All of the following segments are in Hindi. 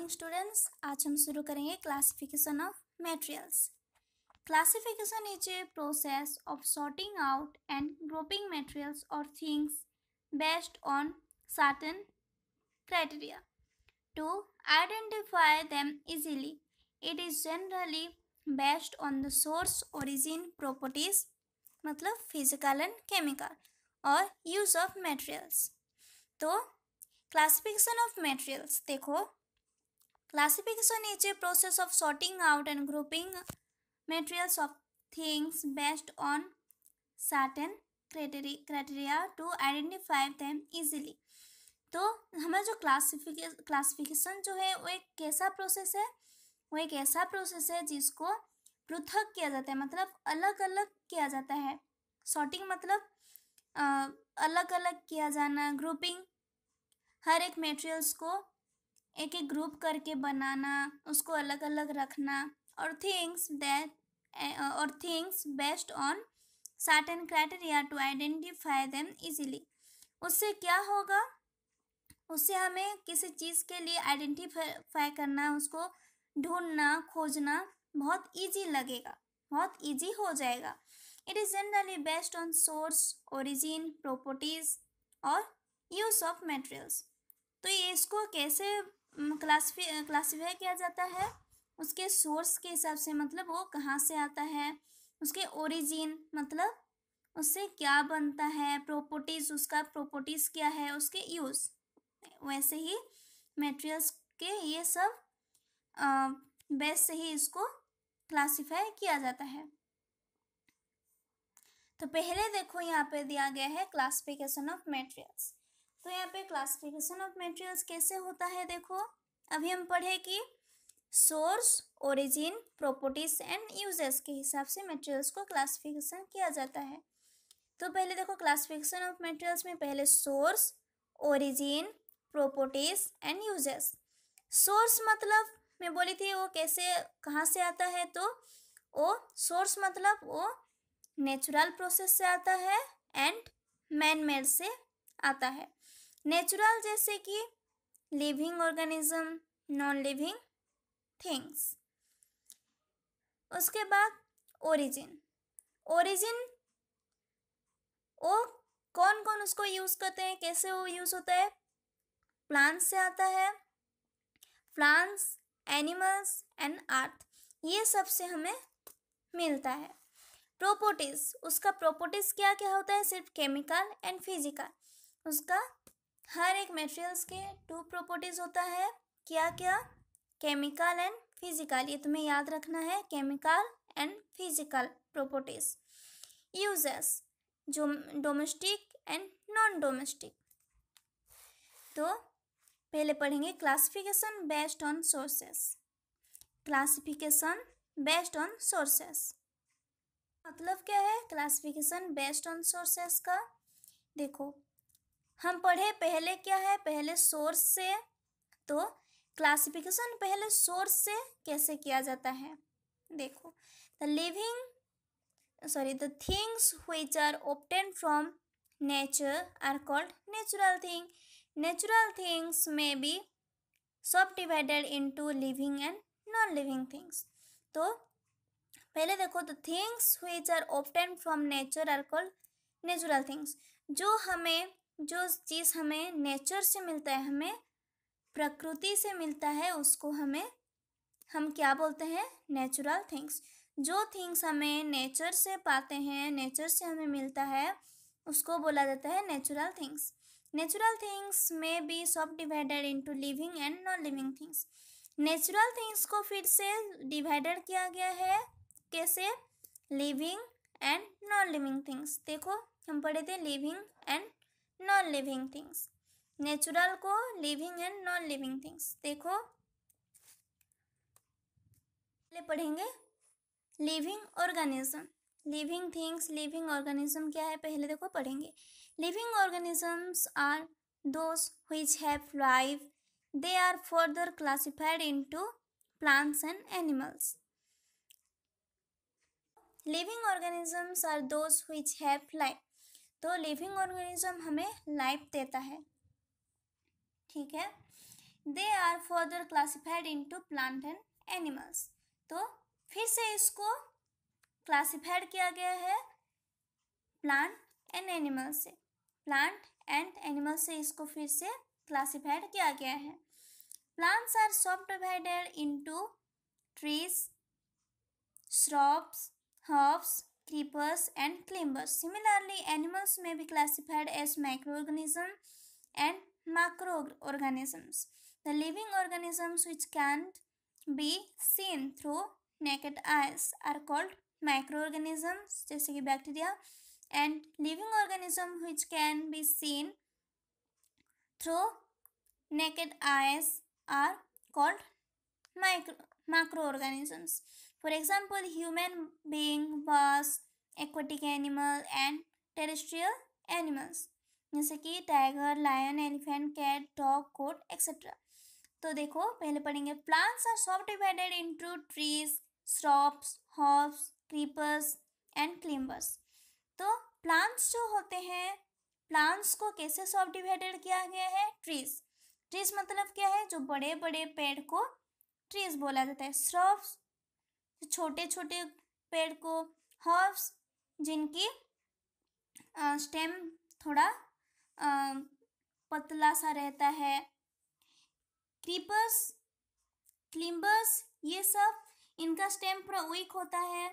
मॉर्निंग स्टूडेंट्स, आज हम शुरू करेंगे classification of materials. Classification is a process of sorting out and grouping materials और things based on certain criteria to identify them easily. It is generally based on the source, origin, properties, मतलब physical and chemical, और use of materials। तो classification of materials देखो, classification is a process of sorting out and grouping materials of things based on certain criteria to identify them easily। तो हमारा जो क्लासिफिकेशन जो है वो एक कैसा प्रोसेस है, वो एक ऐसा प्रोसेस है जिसको पृथक किया जाता है, मतलब अलग अलग किया जाता है। सॉर्टिंग मतलब अलग अलग किया जाना, ग्रुपिंग हर एक मटेरियल्स को एक एक ग्रुप करके बनाना, उसको अलग अलग रखना, और things based on certain criteria to identify them easily. उससे क्या होगा, उससे हमें किसी चीज़ के लिए आइडेंटिफाई करना, उसको ढूंढना, खोजना बहुत इजी लगेगा, बहुत इजी हो जाएगा। It is generally based on source, origin, properties और यूज ऑफ मटेरियल्स। तो ये इसको कैसे क्लासीफाई किया जाता है, उसके सोर्स के हिसाब से, मतलब वो कहाँ से आता है, उसके ओरिजिन मतलब उससे क्या बनता है, प्रॉपर्टीज उसका प्रॉपर्टीज क्या है, उसके यूज़, वैसे ही मटेरियल्स के ये सब बेस से ही इसको क्लासिफाई किया जाता है। तो पहले देखो यहाँ पे दिया गया है क्लासिफिकेशन ऑफ मटेरियल्स। तो यहाँ पे क्लासिफिकेशन ऑफ मटेरियल्स कैसे होता है, देखो अभी हम पढ़े कि source, origin, properties and uses के हिसाब से मटेरियल्स को क्लासिफिकेशन किया जाता है। तो पहले देखो क्लासिफिकेशन ऑफ मटेरियल्स में पहले source, origin, properties and uses. Source मतलब मैं बोली थी वो कैसे कहाँ से आता है, तो वो सोर्स मतलब वो नेचुरल प्रोसेस से आता है एंड मैन मेड से आता है। नेचुरल जैसे कि living organism, non living things. उसके बाद ओरिजिन। ओरिजिन वो कौन कौन उसको यूज़ करते हैं, कैसे वो यूज़ होता है, प्लांट्स से आता है, प्लांट्स, एनिमल्स एंड अर्थ, ये सब से हमें मिलता है। प्रॉपर्टीज, उसका प्रॉपर्टीज क्या क्या होता है, सिर्फ केमिकल एंड फिजिकल। उसका हर एक मटेरियल्स के 2 प्रॉपर्टीज होता है, क्या क्या, केमिकल एंड फिजिकल, ये तुम्हें याद रखना है, chemical and physical properties. Uses, जो डोमेस्टिक एंड नॉन डोमेस्टिक। तो पहले पढ़ेंगे classification based on sources. Classification based on sources मतलब क्या है क्लासिफिकेशन बेस्ड ऑन सोर्सेस का। देखो हम पढ़े पहले क्या है, पहले सोर्स से, तो क्लासिफिकेशन पहले सोर्स से कैसे किया जाता है। देखो the things which are obtained from nature are called natural thing. Natural things may be subdivided into living and non-living things. तो पहले देखो the things which are obtained from nature are called natural things. जो चीज़ हमें नेचर से मिलता है, हमें प्रकृति से मिलता है, उसको हम क्या बोलते हैं, नेचुरल थिंग्स। जो थिंग्स हमें नेचर से पाते हैं, नेचर से हमें मिलता है, उसको बोला जाता है नेचुरल थिंग्स। नेचुरल थिंग्स में बी सब divided into living and non living things. Natural things को फिर से डिवाइडेड किया गया है, कैसे, living and non living things. देखो हम पढ़े थे living and non living things, natural को living and non living things. देखो पहले पढ़ेंगे living organism, living things, living organism क्या है पहले देखो पढ़ेंगे। Living organisms are those which have life, they are further classified into plants and animals. Living organisms are those which have life, तो लिविंग ऑर्गेनिज्म हमें लाइफ देता है, ठीक है। They are further classified into plant and animals. तो फिर से इसको क्लासिफाइड किया गया है प्लांट एंड एनिमल से, प्लांट एंड एनिमल से इसको फिर से क्लासिफाइड किया गया है। प्लांट्स आर सब divided into trees, shrubs, herbs, creepers and climbers. Similarly, animals may be classified as microorganisms and macroorganisms. The living organisms which can't be seen through naked eyes are called microorganisms, जैसे कि bacteria, and living organisms which can be seen through naked eyes are called macroorganisms. For example, human being, birds, aquatic animal and terrestrial animals, जैसे कि tiger, lion, elephant, cat, dog, goat etcetera. तो देखो पहले पढ़ेंगे। प्लांट्स आर सब divided into trees, shrubs, herbs, creepers and climbers. तो प्लांट्स जो होते हैं, प्लांट्स को कैसे सब डिवाइडेड किया गया है? ट्रीज, ट्रीज मतलब क्या है? जो बड़े बड़े पेड़ को ट्रीज बोला जाता है। श्रब्स, छोटे छोटे पेड़ को, हर्ब्स जिनकी स्टेम थोड़ा पतला सा रहता है, क्रीपर्स, क्लिम्बर्स, ये सब इनका स्टेम पूरा वीक होता है,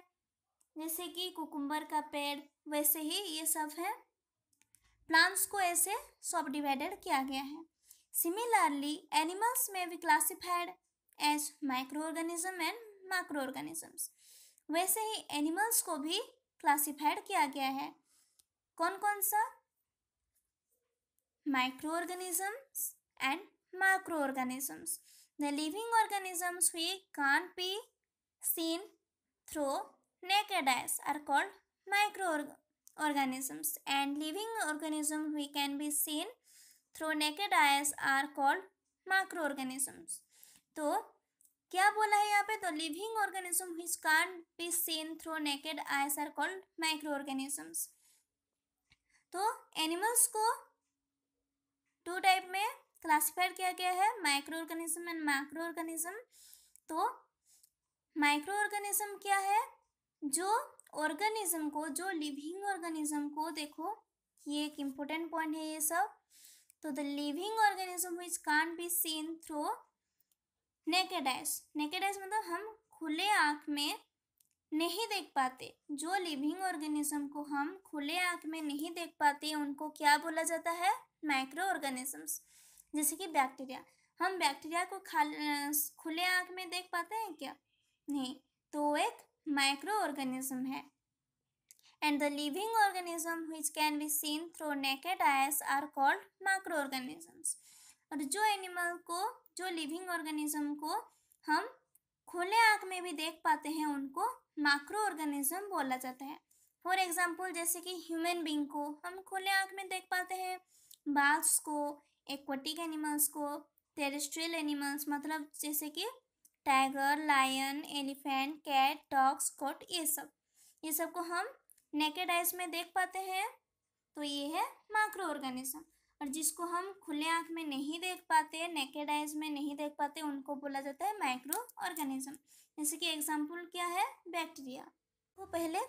जैसे कि कुकुम्बर का पेड़, वैसे ही ये सब है। प्लांट्स को ऐसे सब डिवाइडेड किया गया है। सिमिलरली एनिमल्स में भी क्लासिफाइड एज माइक्रोऑर्गेनिज्म एंड मैक्रोऑर्गेनिजम्स। वैसे ही एनिमल्स को भी क्लासिफाइड किया गया है। कौन कौन सा? Microorganisms and macroorganisms. The living organisms we can't be seen through naked eyes are called microorganisms, and living organisms we can be seen through naked eyes are called macroorganisms. तो क्या बोला है यहाँ पे? तो living organism which can't be seen through naked eyes are called microorganisms. तो एनिमल्स को टू टाइप में क्लासिफाइड किया गया है, माइक्रोऑर्गेनिज्म एंड मैक्रोऑर्गेनिज्म। तो माइक्रोऑर्गेनिज्म क्या है? जो ऑर्गेनिज्म को, जो लिविंग ऑर्गेनिज्म को, देखो ये एक इम्पोर्टेंट पॉइंट है ये सब। तो the living organism which can't be seen through naked eyes, naked eyes मतलब हम खुले आँख में नहीं देख पाते। जो लिविंग ऑर्गेनिज्म को हम खुले आँख में नहीं देख पाते उनको क्या बोला जाता है? Micro organisms. जैसे कि बैक्टीरिया, हम बैक्टीरिया को खुले आँख में देख पाते हैं क्या? नहीं, तो वो एक माइक्रो ऑर्गेनिज्म है। And the living organism which can be seen through naked eyes are called macro organisms. और जो एनिमल को, जो लिविंग ऑर्गेनिज्म को हम खुले आँख में भी देख पाते हैं उनको मैक्रो ऑर्गेनिज्म बोला जाता है। फॉर एग्जाम्पल, जैसे कि ह्यूमन बींग को हम खुले आँख में देख पाते हैं, बर्ड्स को, एक्वाटिक एनिमल्स को, टेरेस्ट्रियल एनिमल्स मतलब जैसे कि tiger, lion, elephant, cat, dogs, goat, ये सब को हम नेकेड आइज में देख पाते हैं, तो ये है मैक्रो ऑर्गेनिज्म। और जिसको हम खुले आँख में नहीं देख पाते, नेकेड आइज में नहीं देख पाते, उनको बोला जाता है माइक्रो ऑर्गेनिज्म। जैसे कि एग्जाम्पल क्या है? बैक्टीरिया। तो पहले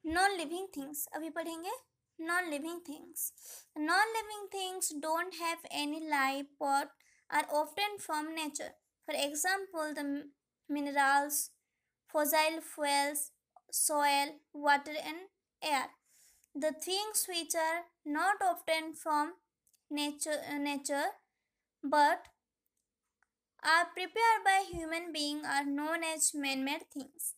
नॉन लिविंग थिंग्स अभी पढ़ेंगे। Non living things, non living things don't have any life but are often from nature. For example the minerals, fossil fuels, soil, water and air. The things which are not often from nature but are prepared by human being are known as man-made things.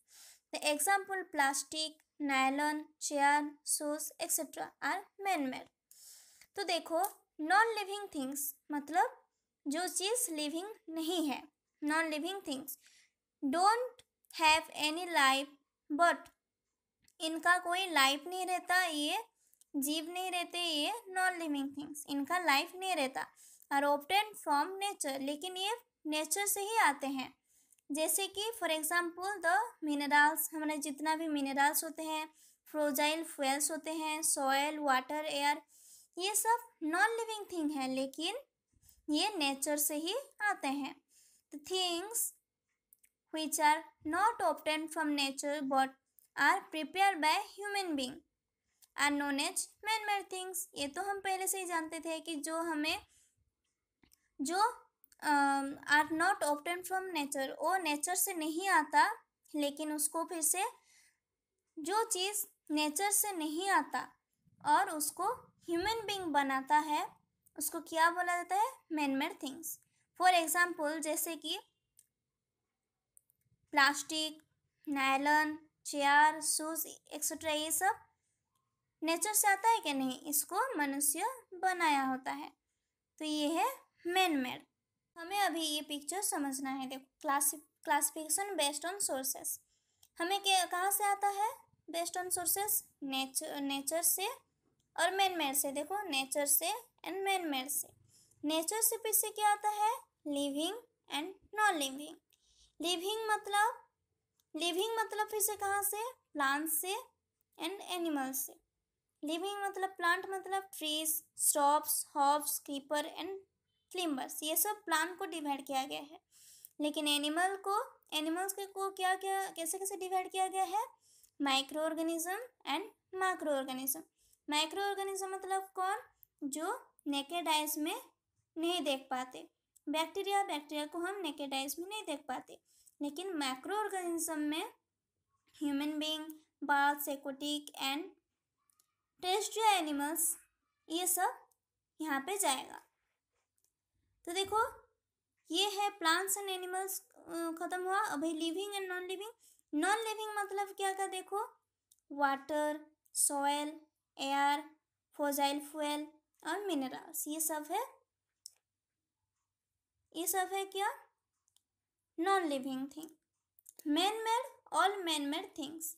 The example plastic, nylon, chair, shoes etc. are man-made. तो देखो नॉन लिविंग थिंग्स मतलब जो चीज़ लिविंग नहीं है, non living things don't have any life but, इनका कोई लाइफ नहीं रहता, ये जीव नहीं रहते, ये नॉन लिविंग थिंग्स, इनका लाइफ नहीं रहता। आर ऑब्टेन फ्रॉम नेचर, लेकिन ये नेचर से ही आते हैं। जैसे कि फॉर एग्जाम्पल द मिनरल्स, हमारे जितना भी मिनरल्स होते हैं, फ्रोजाइल फ्यूल्स होते हैं, सॉयल, वाटर, एयर, ये सब नॉन लिविंग थिंग है, लेकिन ये नेचर से ही आते हैं। The things which are not obtained from nature but are prepared by human being are known as man-made things। ये तो हम पहले से ही जानते थे कि जो are not obtain from nature, वो नेचर से नहीं आता, लेकिन उसको फिर से जो चीज़ नेचर से नहीं आता और उसको ह्यूमन बीइंग बनाता है, उसको क्या बोला जाता है? Man made things. For example जैसे कि plastic, nylon, chair, shoes etcetera, ये सब नेचर से आता है कि नहीं? इसको मनुष्य बनाया होता है, तो ये है मैन मेड। हमें अभी ये पिक्चर समझना है। देखो, क्लासिफिकेशन बेस्ड ऑन सोर्सेस। हमें कहाँ से आता है? बेस्ड ऑन सोर्सेस नेचर से और मैन मेड से। देखो, नेचर से एंड मैन मेड से। नेचर से फिर से क्या आता है? Living and non living. Living मतलब फिर से कहाँ से? प्लांट से एंड एनिमल से। लिविंग मतलब प्लांट मतलब trees, shrubs, herbs, creeper and climbers, ये सब प्लांट को डिवाइड किया गया है। लेकिन एनिमल्स को क्या कैसे डिवाइड किया गया है? Micro organism and macro organism. Micro organism मतलब कौन? जो नेकेड आइज में नहीं देख पाते। बैक्टीरिया को हम नेकेड आइज में नहीं देख पाते। लेकिन मैक्रो ऑर्गेनिज्म में human being, birds, aquatic and terrestrial animals, ये सब यहाँ पे जाएगा। तो देखो, ये है प्लांट्स एंड एनिमल्स खत्म हुआ। अभी living and non living. Non living मतलब क्या का? देखो, water, soil, air, fossil fuel और मिनरल्स, ये सब है क्या? Non living thing. Man made, all man made things.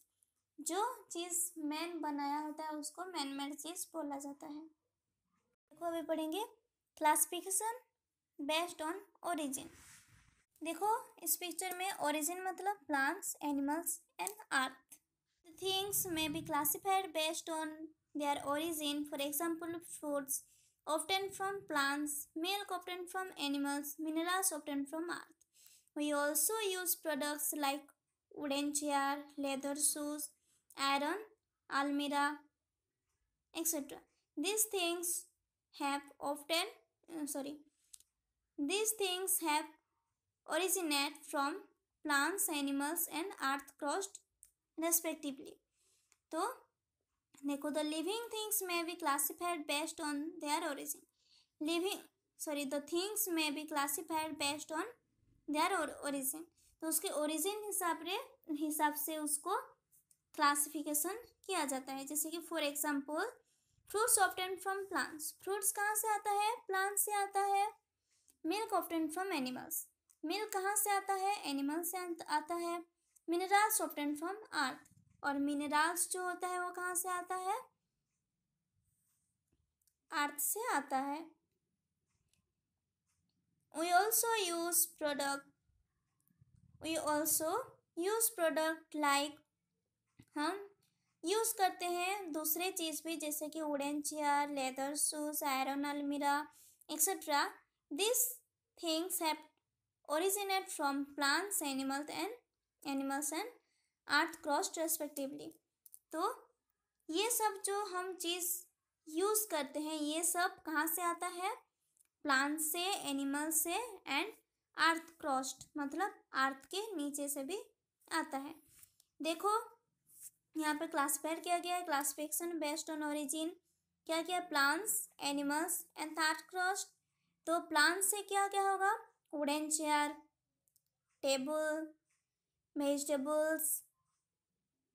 जो चीज़ मैन बनाया होता है उसको मैन मेड चीज़ बोला जाता है। देखो, अभी पढ़ेंगे क्लासिफिकेशन बेस्ड ऑन ओरिजिन। देखो, इस पिक्चर में ओरिजिन मतलब plants, animals and earth. The things may be classified based on their origin. For example, fruits obtained from plants, milk obtained from animals, minerals obtained from earth. We also use products like wooden chair, leather shoes, iron, almirah, etc. These things have originate from plants, animals and earth crust respectively. तो देखो, the living things may be classified based on their origin. The things may be classified based on their origin. तो उसके ओरिजिन हिसाब से उसको क्लासिफिकेशन किया जाता है। जैसे कि for example, fruits obtain from plants. Fruits कहाँ से आता है? प्लांट से आता है। Milk obtain from animals. Milk कहाँ से आता है? एनिमल से आता है। मिनरल्स ऑब्टेन फ्रॉम अर्थ। और मिनरल्स जो होता है वो कहाँ से आता है? अर्थ से आता है। We also use product like, हम यूज़ करते हैं दूसरे चीज़ भी, जैसे कि wooden chair, leather shoes, iron अलमीरा etcetera. This things have originate from plants, animals and earth crust respectively. तो ये सब जो हम चीज़ यूज़ करते हैं, ये सब कहाँ से आता है? प्लांट से, एनिमल से एंड अर्थ क्रस्ट मतलब अर्थ के नीचे से भी आता है। देखो, यहाँ पे क्लासिफाइड किया गया है। क्लासिफिकेशन बेस्ड ऑन ओरिजिन क्या क्या? Plants, animals and earth crust. तो प्लांट्स से क्या क्या होगा? Wooden chair, table, vegetables,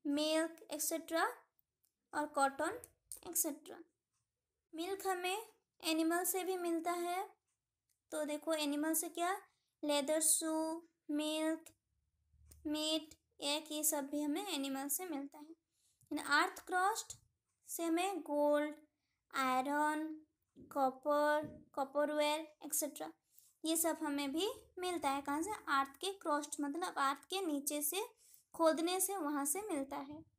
milk etcetera और कॉटन एक्सेट्रा। मिल्क हमें एनिमल से भी मिलता है। तो देखो, एनिमल से क्या? लेदर शू, मिल्क, मीट, एग, ये सब भी हमें एनिमल से मिलता है। अर्थ क्रस्ट से हमें गोल्ड, आयरन, कॉपरवेयर एक्सेट्रा, ये सब हमें भी मिलता है। कहाँ से? अर्थ के क्रस्ट मतलब अर्थ के नीचे से खोदने से वहाँ से मिलता है।